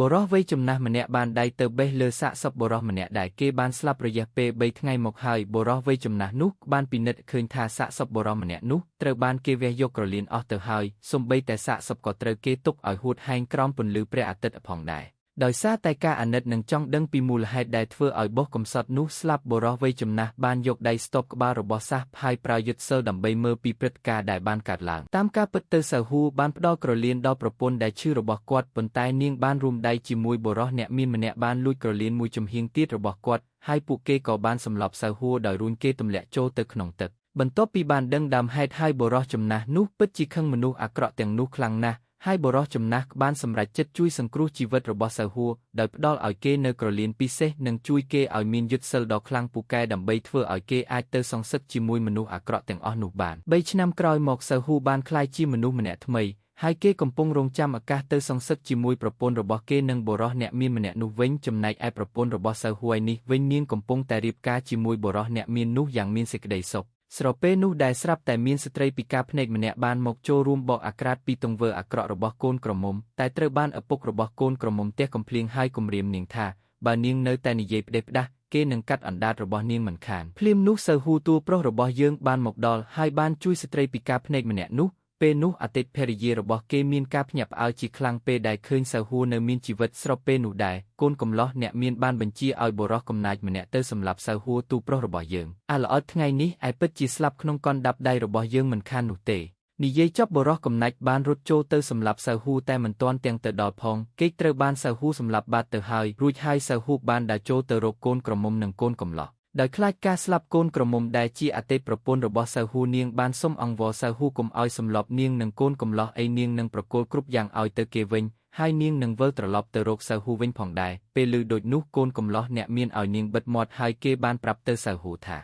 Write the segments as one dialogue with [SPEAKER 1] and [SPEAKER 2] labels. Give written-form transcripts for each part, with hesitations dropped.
[SPEAKER 1] បុរសវ័យចំណាស់ម្នាក់បានដៃទៅបេះលើសាកសពបុរសម្នាក់ដែលគេបានស្លាប់រយៈពេល3ថ្ងៃមកហើយបុរសវ័យចំណាស់នោះបានពិនិត្យឃើញថាសាកសពបុរសម្នាក់នោះត្រូវបានគេវះយកក្រលៀនអស់ទៅហើយសូម្បីតែសាកសពក៏ត្រូវគេទុកឲ្យហួតហែងក្រោមពន្លឺព្រះអាទិត្យផងដែរដោយសារតែការអាណិតនិងចង់ដឹងពីមូលហេតុដែលធ្វើឲ្យបុរសកំសត់នោះស្លាប់បុរសវ័យចំណាស់បានយកដៃស្ទប់ក្បាលរបស់សាសហើយប្រើយុទ្ធសិលដើម្បីមើលពីព្រឹត្តិការណ៍ដែលបានកើតឡើងតាមការពិតទៅសាហូបានផ្ដល់ក្រលៀនដល់ប្រពន្ធដែលឈឺរបស់គាត់ប៉ុន្តែនាងបានរួមដៃជាមួយបុរសអ្នកមានម្នាក់បានលួចក្រលៀនមួយចំហៀងទៀតរបស់គាត់ហើយពួកគេក៏បានសម្លាប់សាហូដោយរួញគេទម្លាក់ចូលទៅក្នុងទឹកបន្ទាប់ពីបានដឹងដើមហេតុហើយបុរសចំណាស់នោះពិតជាខឹងមនុស្សអាក្រក់ទាំងនោះខ្លាំងណាស់ហើយបុរសចំណាស់បានសម្រេចចិត្តជួយសង្គ្រោះជីវិតរបស់សាហួរដោយផ្ដល់ឲ្យគេនៅក្រលៀនពិសេសនិងជួយគេឲ្យមានយុទ្ធសិលដ៏ខ្លាំងពូកែដើម្បីធ្វើឲ្យគេអាចទៅសងសឹកជាមួយមនុស្សអាក្រក់ទាំងអស់នោះបាន3ឆ្នាំក្រោយមកសាហួរបានក្លាយជាមនុស្សម្នាក់ថ្មីហើយគេកំពុងរងចាំឱកាសទៅសងសឹកជាមួយប្រពន្ធរបស់គេនិងបុរសអ្នកមានម្នាក់នោះវិញចំណែកឯប្រពន្ធរបស់សាហួរនេះវិញនាងកំពុងតែរៀបការជាមួយបុរសអ្នកមាននោះយ៉ាងមានសេចក្តីសុខស្របពេលនោះដែលស្រាប់តែមានស្ត្រីពិការភ្នែកម្នាក់បានមកចូលរួមបកអាក្រាតពីទង្វើអាក្រក់របស់កូនក្រមុំតែត្រូវបានឪពុករបស់កូនក្រមុំទះកំភ្លៀងហើយគំរាមនាងថាបើនាងនៅតែនិយាយផ្ដេសផ្ដាសគេនឹងកាត់អណ្ដាតរបស់នាងមិនខានភ្លាមនោះសាហូតួប្រុសរបស់យើងបានមកដល់ហើយបានជួយស្ត្រីពិការភ្នែកម្នាក់នោះពេលនោះអតីតភរិយារបស់គេមានការភ្ញាក់ផ្អើលជាខ្លាំងពេលដែលឃើញសាហួរនៅមានជីវិតស្របពេលនោះដែរកូនកំលោះអ្នកមានបានបញ្ជាឲ្យបុរសកំណាចម្នាក់ទៅសម្លាប់សាហួរទូប្រុសរបស់យើងល្អិតថ្ងៃនេះឯពិតជាស្លាប់ក្នុងកណ្ដាប់ដៃរបស់យើងមិនខាននោះទេនិយាយចប់បុរសកំណាច់បានរត់ចូលទៅសម្លាប់សាហួរតែមិនទាន់ទាំងទៅដល់ផងគេត្រូវបានសាហួរសម្លាប់បាត់ទៅហើយរួចហើយសាហួរបានដើរចូលទៅរកកូនក្រមុំនិងកូនកំលោះដោយខ្លាចការស្លាប់កូនក្រមុំដែលជាអតីតប្រពន្ធរបស់សាហូនាងបានសុំអង្វរសាហូកុំឲ្យសម្លាប់នាងនិងកូនកំលោះអីនាងនឹងប្រគល់គ្រប់យ៉ាងឲ្យទៅគេវិញហើយនាងនឹងវិលត្រឡប់ទៅរកសាហូវិញផងដែរពេលឮដូចនោះកូនកំលោះអ្នកមានឲ្យនាងបិទមាត់ហើយគេបានប្រាប់ទៅសាហូថា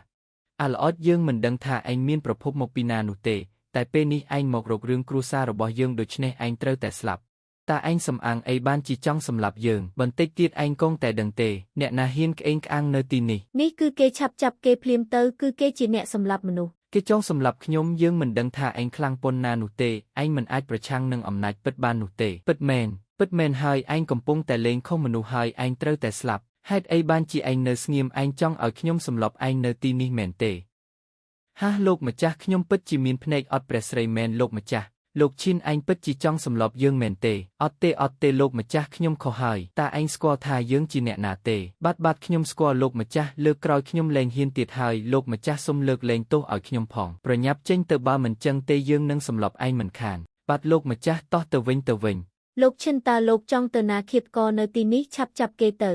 [SPEAKER 1] ល្អិតយើងមិនដឹងថាឯងមានប្រភពមកពីណានោះទេតែពេលនេះឯងមករករឿងគ្រួសាររបស់យើងដូច្នេះឯងត្រូវតែស្លាប់តើឯងសំអាងអីបានជាចង់សម្លាប់យើងបន្តិចទៀតឯងគង់តែដឹងទេអ្នកណាហ៊ានក្អេងក្អាងនៅទីនេះ
[SPEAKER 2] នេះគឺគេឆាប់ចាប់គេភ្លាមទៅគឺគេជាអ្នកសម្លាប់មនុស្ស
[SPEAKER 1] គេចង់សម្លាប់ខ្ញុំយើងមិនដឹងថាឯងខ្លាំងប៉ុណ្ណានោះទេឯងមិនអាចប្រឆាំងនឹងអំណាចពិតបាននោះទេពិតមែនហើយឯងកំពុងតែលេងខុសមនុស្សហើយឯងត្រូវតែស្លាប់ហេតុអីបានជាឯងនៅស្ងៀមឯងចង់ឲ្យខ្ញុំសម្លាប់ឯងនៅទីនេះមែនទេហាលោកម្ចាស់ខ្ញុំពិតជាមានភ្នែកអត់ព្រះស្រីមែនលោកម្ចាស់លោកឈិនឯងពិតជាចង់សម្លាប់យើងមែនទេអត់ទេលោកម្ចាស់ខ្ញុំខុសហើយតើឯងស្គាល់ថាយើងជាអ្នកណាទេបាទខ្ញុំស្គាល់លោកម្ចាស់លើកក្រោយខ្ញុំលែងហ៊ានទៀតហើយលោកម្ចាស់សូមលើកលែងទោសឲ្យខ្ញុំផងប្រញាប់ចេញទៅបើមិនចឹងទេយើងនឹងសម្លាប់ឯងមិនខានបាទលោកម្ចាស់តោះទៅវិញ
[SPEAKER 2] លោកឈិនតើលោកចង់ទៅណាឃាតករនៅទីនេះឆាប់ចាប់គេទៅ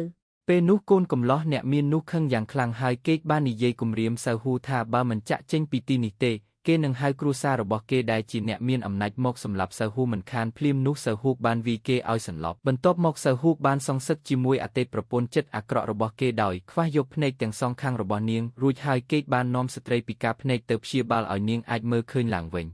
[SPEAKER 1] ពេលនោះកូនកំលោះអ្នកមាននោះខឹងយ៉ាងខ្លាំងហើយគេបាននិយាយគំរាមសាហូថាបើមិនចាក់ចេញពីទីនេះទេគេនឹងហៅគ្រួសាររបស់គេដែលជាអ្នកមានអំណាចមកសម្លាប់សាហូមិនខានភ្លាមនោះសាហូបានវាយគេឲ្យសន្លប់បន្ទាប់មកសាហូបានសងសឹកជាមួយអតីតប្រពន្ធចិត្តអាក្រក់របស់គេដោយខ្វះយកភ្នែកទាំងសងខាងរបស់នាងរួចហើយគេបាននាំស្ត្រីពិការភ្នែកទៅព្យាបាលឲ្យនាងអាចមើលឃើញឡើងវិញ